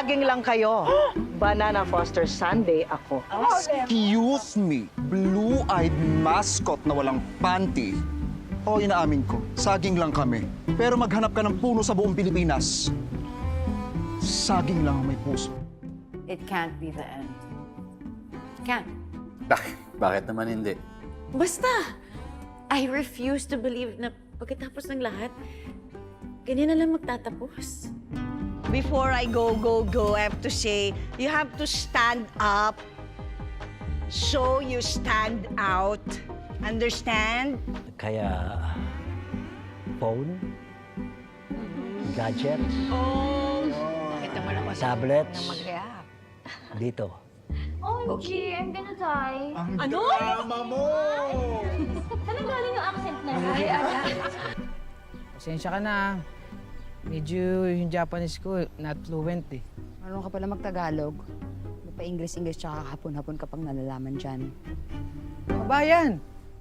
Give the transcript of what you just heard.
saging lang kayo. Banana Foster Sundae ako. Excuse me, blue-eyed mascot na walang panty. O, inaamin ko, saging lang kami. Pero maghanap ka ng puno sa buong Pilipinas. Saging lang ang may puso. It can't be the end. Can't. Bakit naman hindi? Basta, I refuse to believe na pagkatapos ng lahat, ganyan na lang magtatapos. Before I go, I have to say, you have to stand up so you stand out. Understand? Kaya, phone, gadgets, tablets, dito. OMG, I'm gonna die. Ano? Saan galing yung accent na yun? Pasensya ka na. Medyo yung Japanese ko, not fluent eh. Marunong ka pala mag-Tagalog. Pa-English-English tsaka hapon-hapon ka pang nalalaman dyan. Kabayan,